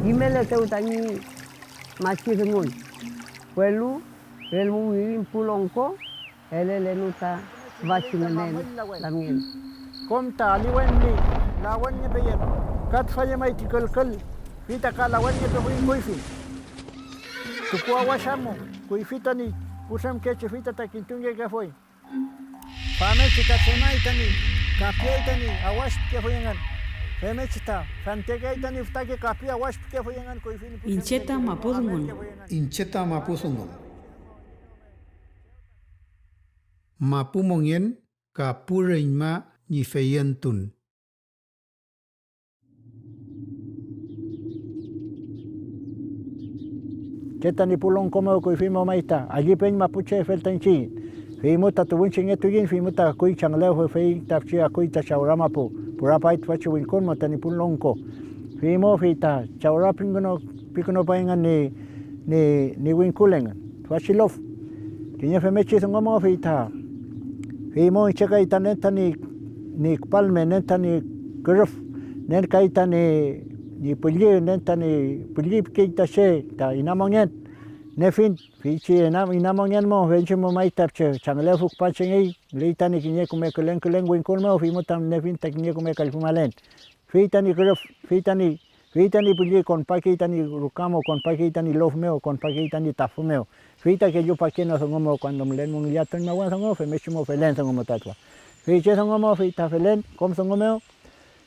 Imele teu tani machiringun. Puelu, relmu wirin pulongko, ele lenuta vachimenen lamien. Komta liwenni, lawanni beyen. Kat faye mai tikalkal, fita ka lawanni behuin kuifi. Tukua washamu, kuifitani, kusam keche fita takintunge ke foi. Fame chita semai tani, kapia tani, awash ke foyengan. Incheta mapuzungun. Incheta mapuzungun. Mapumongyen ka pureima ni feyentun. Cheta ni pulong como kuifimo maita. Allí pen mapuche feltanchi. Fimuta tu winchin etugin fimuta kui changleo fei tapchi akui ta chaurama pu. Purapait fachu winkon mo tani pulongko. Fimo fita chaura pikono paingan ni winkulengan. Fachilof. Tinya femechi songomo fita. Fimo cheka itanenta ni palme nenta ni gruf. Nen kaita ni pulli nenta ni pulli kita she ta inamongen. Nefin fichi inamongen mo venchi mo maitapche changleo fuk pachengei leitani kinye kume kulen winkon mo fimutam nefin teknye kume kalfumalen. Fitani gruf fitani pulli con pakitani rukamo con pakitani lof meo con pakitani tafu meo. Fita que yo pakeno songomo cuando mlen mo yato na wan songo fe mechimo felen songomo tatwa. Fiche songomo fita felen kom songomeo.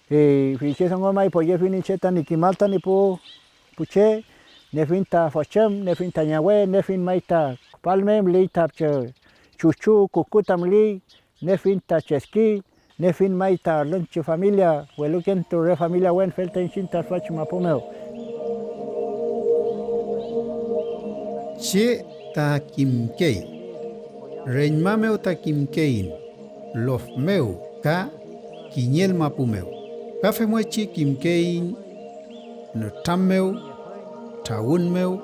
Fiche songomo ai poye finicheta ni kimalta ni puche. Nefin ta fochem, nefin ta ñawe, nefin maita palmem, li tapche chuchu, kukutam li, nefin ta cheski, nefin maita lunch familia, weluken tu re familia wen felten chinta fach mapumeo. Che ta kimkei. Reñmameo ta kimkein. Lofmeo ka kiñel mapumeo. Kafemuechi kimkein no tammeo. Tawun meu,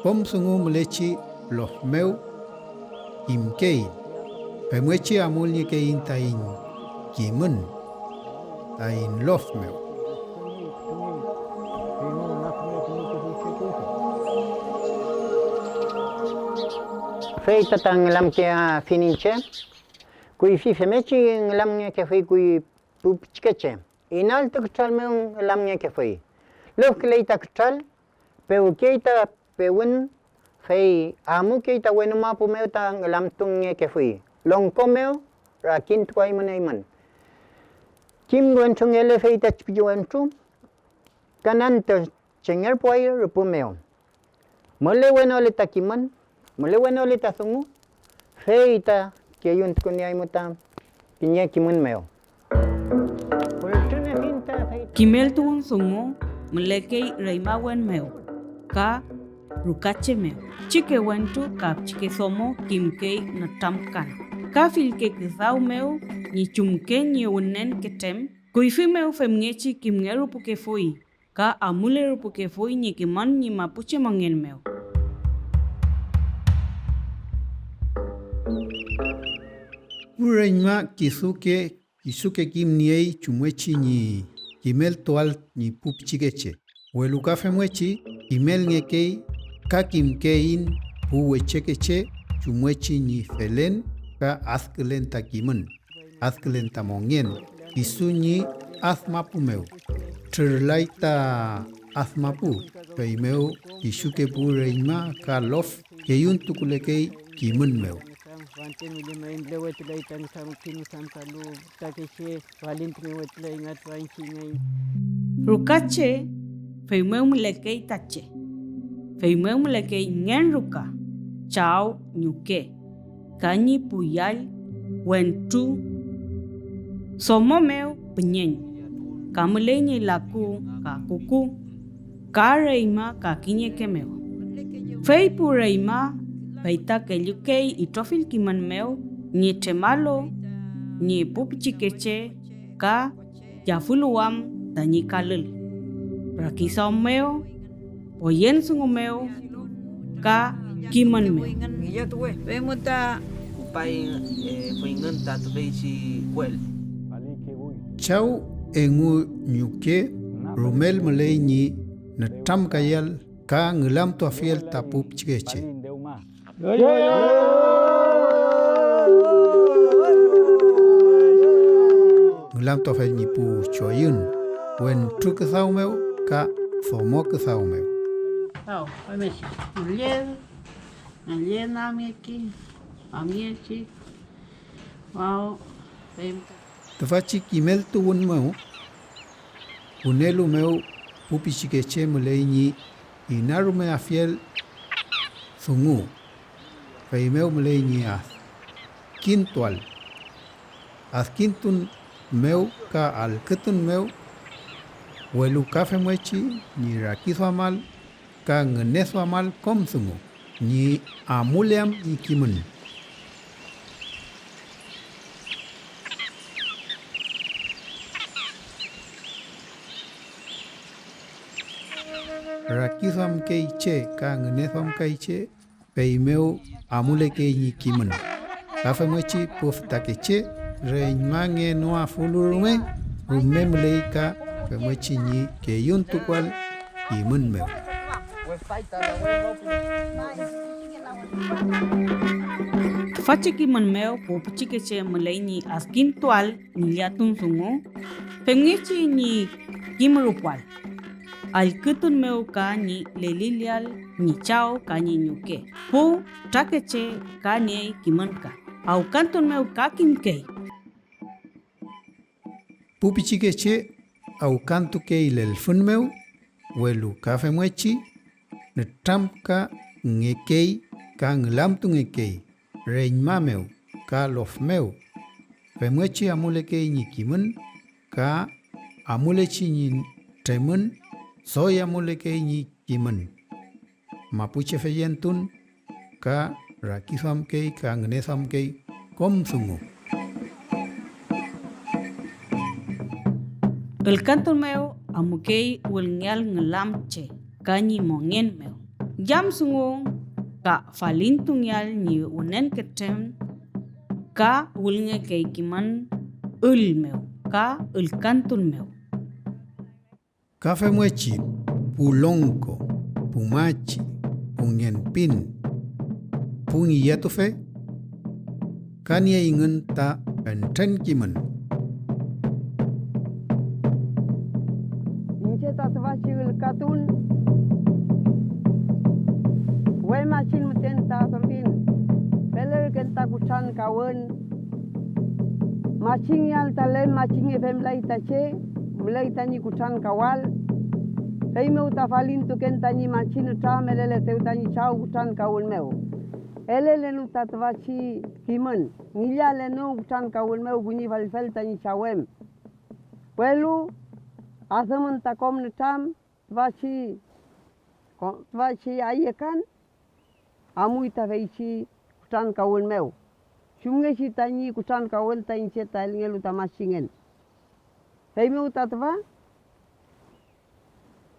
pom sungu mlechi los meu, imkein, pemuechi amulni kein tain, kimun, tain lof meu. Feita tang lam ke fininche, kui fi femechi lam ke fei kui pupchkeche. Inal tuk chal meu lam ke fei. Lof kleita kchal, peu keita peun fei amu keita wenu mapu meu ta lam tunge ke fui long komeo rakin tuai manaiman kim wen chung ele fei ta chpijuan chu kanan to chenger poi rupu meo mole weno le takiman mole weno le tasungu fei ta ke yun kunyai mutam kinya kimun meo Kimel tuun sungu melekei reimawen meo. Ka rukache meo. Chike wentu kap chike somo kimkei na tamkan. Ka filke kizau meo ni chumke ni unen ketem. Kuifi meo femngechi kimngeru puke foi. Ka amuleru puke foi ni kiman ni mapuche mangen meo. Ureñma kisuke kimniei chumwechi ni kimel toal ni pupchikeche. Weluka femwechi kimel ngekei ka kimkein puwechekeche chumwechi ni felen ka azkelen takimun. Azkelen tamongen. Isunyi azmapumeu. Trlaita azmapu. Peimeu isuke pureñma ka lof keyun tukulekei kimun meu. Rukache feimeu mulekei tache. Feimeu mulekei ngen ruka. Chao nyuke. Kanyi puyal wentu. Somo meu penyen. Kamulenye laku ka kuku. ka reima ka kinye ke meu. Fei pu reima peita ke lukei itofil kiman meu ni temalo ni pupichikeche ka jafuluam tanyi kalul. Rakisa meu o yen sungu meu ka kiman meu. Iya tu weh. Vemos ta pai fuingan ta tu bei si kuel. Chau engu nyuke rumel malay ni na tam kayal ka ngelam to afiel tapup chikeche. Ngelam to afiel ni pu choyun. Wen tu kesau meu ka fomo kesau meu. Tao, vai mexer. Alheio na minha aqui. A minha aqui. Uau. Vem. Tafachi kimel tu wun meu. Unelu meu pupi chikeche malay ni inaru me afiel sungu. Fai meu malay ni as kintual. As kintun meu ka al ketun meu. Welu kafe mwechi ni rakiso amal ka ngeneso amal kom sungu. Ni amuleam ni kimun. Rakisam keiche ka ngenesam keiche pei meu amule kei ni kimun. Kafe mwechi pofta keche reñmange noa fulurume rume mleika pe mwechi ni keyun tukwal kimun meu. Fache kiman meu pupichikeche malay ni askin tual ni liatun sungu. Pengechi ni kimrukwal. Al kutun meu ka ni lelilial ni chao ka ni nyuke. Pu takeche ka ni kimanka. Au kantun meu ka kimkei. Pupichikeche au kantu kei lelfun meu welu kafe mwechi ne tamka ngekei ka nglamtu ngekei reñma meu ka lof meu fe mwechi amule kei ni kimun ka amule chi ni temun soy amule kei ni kimun mapuche feyentun ka rakisam kei ka ngnesam kei kom sungu. El canto meu amukei ulngial ngelamche kanyi mongen meu. Jam sungu ka falintungyal ni unen ketem ka ulnge kei kiman ul meu ka el canto meu. Kafe mwechi, pulonko, pumachi, punyenpin, pungiyatufe, kanya ingun ta enten kiman. Tatvasil katun we machin muten ta sambin peler kenta kuchan kawen machin yal tale machin efem lai tache mulai tani kuchan kawal hei meu tafalin tu kenta ni machin ta melele teu tani chau kuchan kawul meu elele nu tatvachi kiman nilya le no kuchan kawul meu guni falfel tani chawem pelu asaman takom netam tvachi ayekan amui taveichi kutan kawul meu shumge chi tani kutan kawul tani che talingelu tamasingen hei meu tatva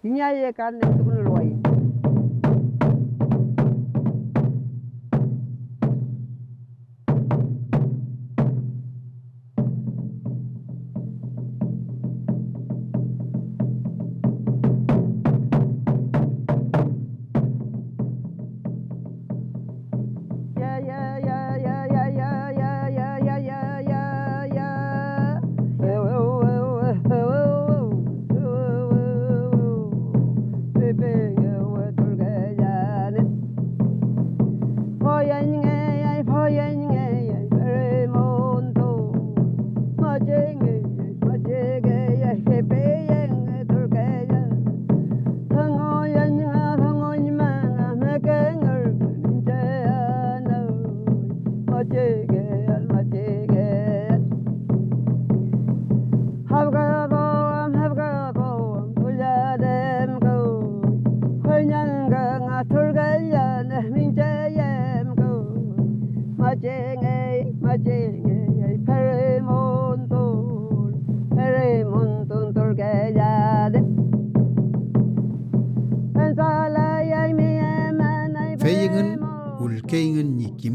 inya ayekan netukun loi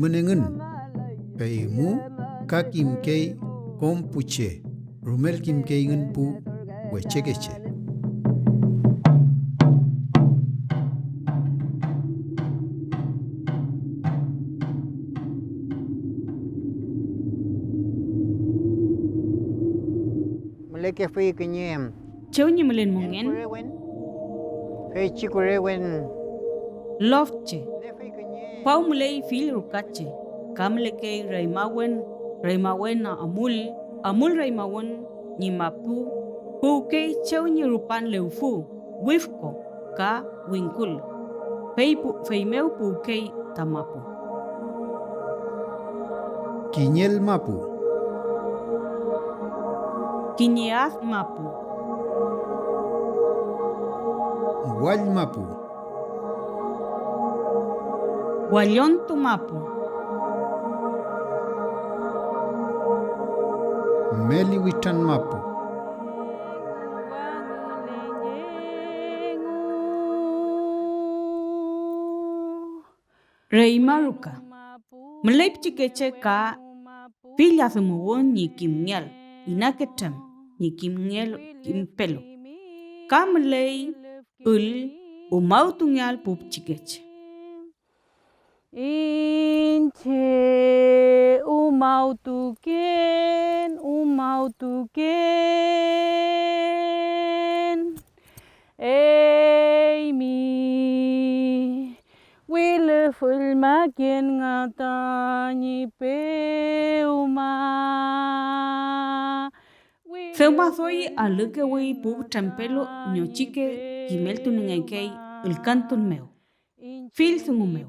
menengen pei mu ka kim kei kom puche rumel kim kei ngen pu wechekeche. Mulai fui kenyem. Cheu nyi melen mongen Fei chikurewen. lofche. Pau mulei fil rukache. Kamleke reimawen na amul reimawen ni mapu. Puke cheu nyi rupan leufu. Wifko ka winkul. Fei meu puke tamapu. Kinyel mapu. Kinyeaz mapu. Wal mapu. Wallon tumapu. Meli witan mapu. Reimaruka. Melep chikeche ka pila sumuwon ni kimnyal. Inaketem ni kimnyel kimpelo. Kamlei umau tungyal pup chikeche. Inche umau tuken Ei mi Wile fulmakin ngata ni peuma Seuma soy aluke wei pup tempelo nyochike kimel tunengekei ilkantun meu. Fil sungumeu.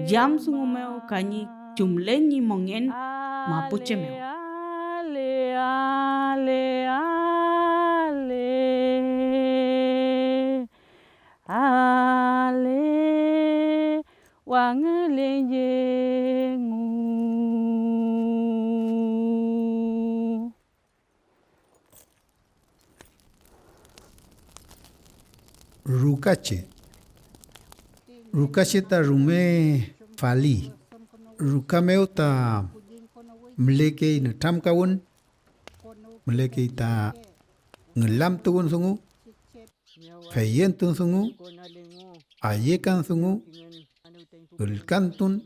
Jam sungumeu kanyi chumlenyi mongen mapuche meu. Ale, ale, ale, ale, wangelenjengu. Rukache. Rukache ta rume fali. Rukameu ta mleke na tamkawun. Mleke ta ngelam tuun sungu. Fayen tun sungu. Ayekan sungu. Ulkantun.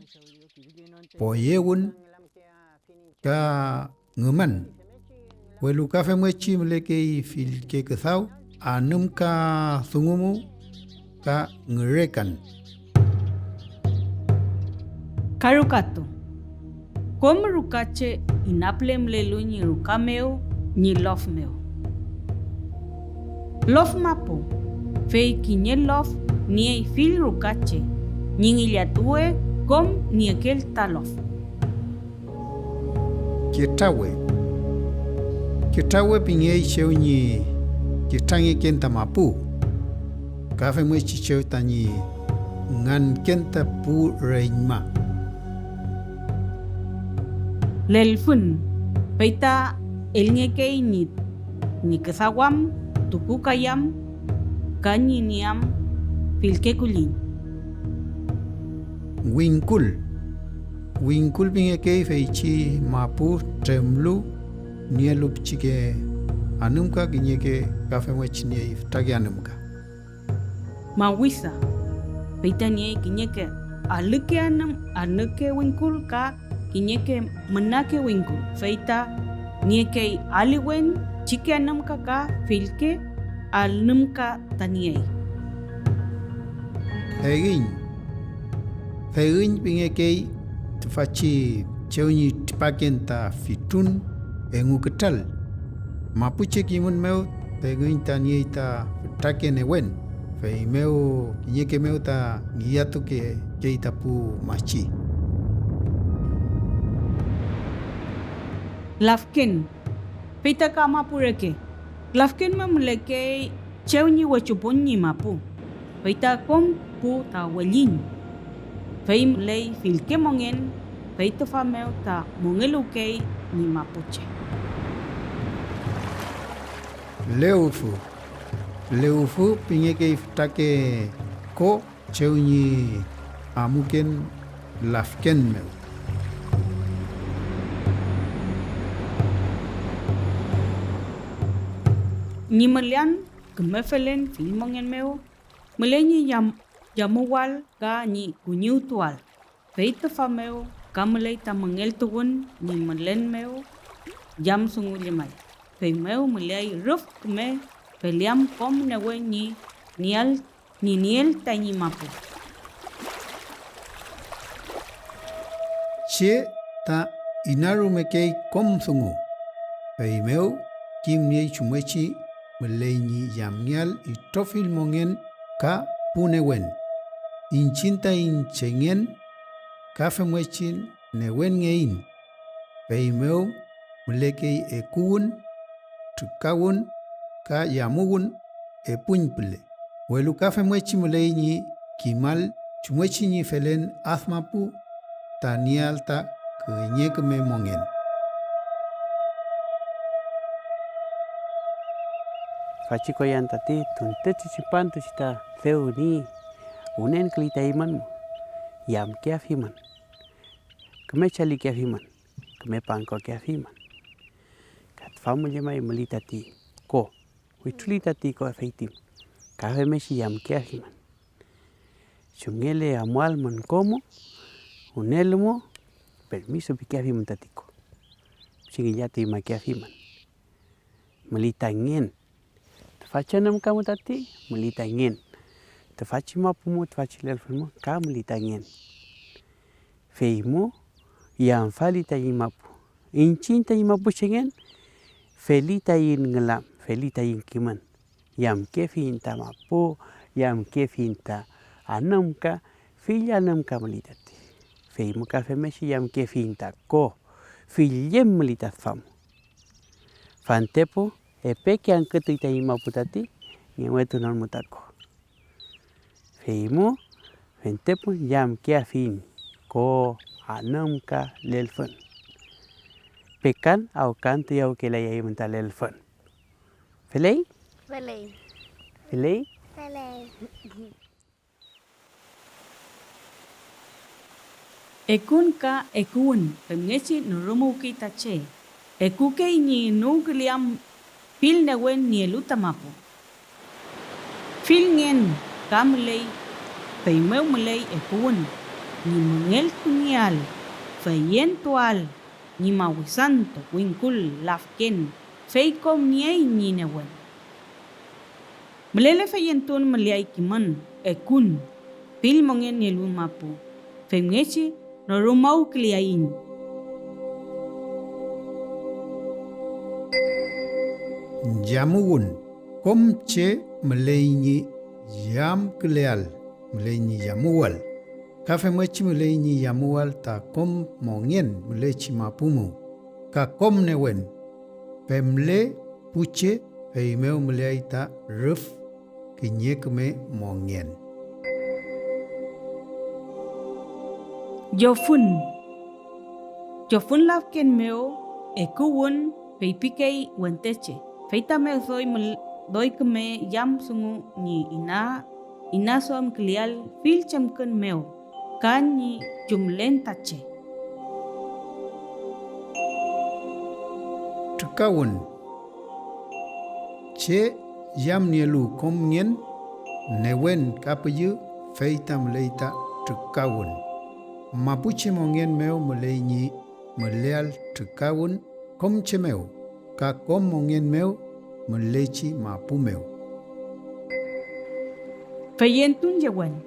Poyewun. Ka ngeman. Welu kafe mwechi mleke fil ke kesau. Anum ka sungumu ka ngerekan. Karukato. Como rukache inaple mlelu ni rukameo ni lofmeo. Lof mapo. Fei kinye lof ni ei fil rukache. Nyingiliatue kom ni aquel talof. Kitawe pingei cheu ni kitangi kenta mapu. Kafe mwechi cheu tanyi ngan kenta pu reima. Lelfun. Peita elngekei ni kesawam tukukayam kanyiniam filkekulin. Winkul pingei feichi mapu tremlu nielup chike anumka ginyeke kafe mwechi nie tagi anumka. Mawisa. Peita nie kinyeke aluke winkul ka kinyeke menake winkul. Feita nieke aliwen chike anumka ka filke alnumka taniei. Fegin pingeke tufachi cheunyi tipakenta fitun engu ketal. Mapuche kimun meu fegin taniei ta takene wen. Fei meu kinyeke meu ta giatu ke itapu machi. Lafkin. Peita ka mapureke. Lafkin mamleke cheunyi wachupunyi mapu. Peita kom pu ta walin. Fei lei filke mongen. Peita fa meu ta mongelukei ni mapuche. Leufu pingeke take ko cheunyi amuken lafken meu. Ni melian kemefelen filmongen meo. Melenyi jamuwal ka ni kunyu tual. Feita fa meo ka melei ta mengel tuun ni melen meo jam sungu limai. Fei meo melei ruf keme feliam kom newe ni niel ta ni mapu. Che ta inaru mekei kom sungu. Fei meu kim niei chumechi melei ni yamnial i trofil mongen ka punewen. Inchinta inchengen ka femwechin newen ngein. Fei meu melekei e kuun, tukawun, ka yamugun e puñpule. Welu ka femwechi melei ni kimal chumwechi ni felen athmapu ta nialta ke nyekeme mongen. Fachiko yan tati tuntet sipan tu sita theu ni unen klita iman yam kia fiman keme chali kia fiman keme pangko kia fiman kat famu jemai melitati ko wituli tati ko feitim kafe meshi yam kia fiman chungele amual man como unelmo permiso bi kia fiman tatiko singi jati ma kia fiman melita ngien Fachanam kamu tati melita ingin. Tefaci mapumu tefaci lelfumu kamu melita ingin. Feimu yang falita mapu. Incinta mapu cengen felita in ngelam, felita in kiman. Yang kefinta mapu, yang kefinta anam ka filya anam ka melitati. Feimu ka femesi yang kefinta ko filyem melita famu. Fantepo epek yang ketuita ima putati ngewetu non mutako. Feimu ventepu jam kia fin ko anam ka lelfon. Pekan au kantu yau kelai menta lelfon. Felei? Felei. Felei? Felei. Ekun ka ekun pengeci nurumu kita ce. Ekuke ni nugliam Fil newen ni eluta mapu. Fil ngen kamlei peimeu melei ekuun ni mengel tunial feyen tual ni mawisanto winkul lafken feikom niei ni newen. Melele feyen tun meliai kiman ekun fil mongen ni elu mapu. Feimngechi no rumau kliain. Jamugun komche meleini jam kleal meleini jamual kafe mechi meleini jamual ta kom mongen melechi mapumu ka kom newen pemle puche peimeu melei ta ruf kinyekme mongen Jofun lafken meo ekuun peipikei wenteche. Feita me soy doi keme jam sungu ni ina soam klial fil chamken meo kan ni jumlen tache. Tukawun che jam nielu komngen newen kapayu feita meleita tukawun mapuche mongen meo meleini meleal tukawun komche meo ka kom mongen meu melechi mapu meu. Feyentun jawan.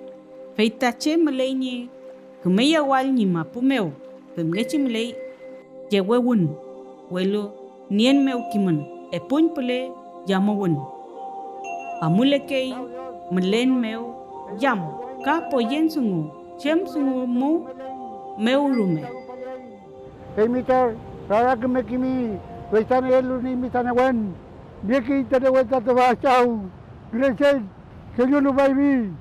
Feitache melei ni kemeya wal ni mapu meu. Pemlechi melei jewewun. Welo nien meu kiman. Epun pele jamawun. Amulekei melen meu jam. Ka poyen sungu. Chem sungu mu meu rume. Mitar rara kemekimi Waitan elu ni mitana wan, dia kita dah waitan terbacau, gresel, sejulu bayi,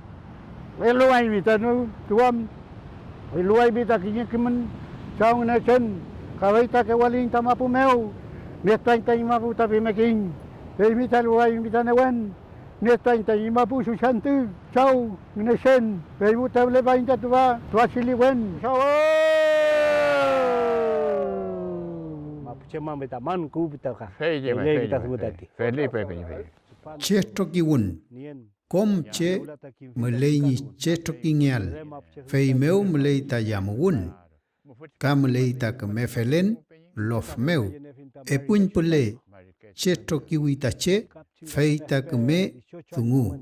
elu bayi mitanu tuam, elu bayi mitakinya kemen, cawang nation, kawai tak kewaling tamapu meu, biar tanya mapu tapi making, mitar bayi mitana wan, Nesta inta imapu susantu, chau, nesen, peimu table bainta tua siliwen. Chau. Mapuche mame taman ku bitaka. Chestokiwun. Kom che mulai ni chestokingial. Fei meu mulai ta yamuwun. Ka mulai ta kemefelen lof meu. Epun pule chestokiwita che fei ta keme tungu.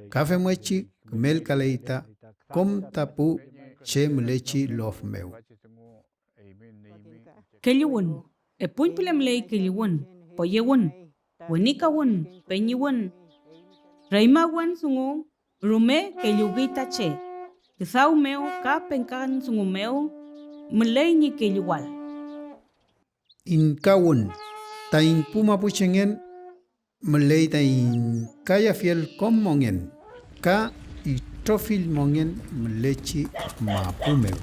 Kafe mwechi kemel kaleita kom tapu che mulechi lof meu. Keliwun, e puñ pilem lei keliwun, poyewun, wenikawun, peñiwun. Reimawan sungu, rume keliugita che. Kisau meu ka penkan sungu meu, mulei ni keliwal. In kawun, ta in puma puchengen, mulei ta in kaya fiel kom mongen, ka i trofil mongen mulechi ma pumeu.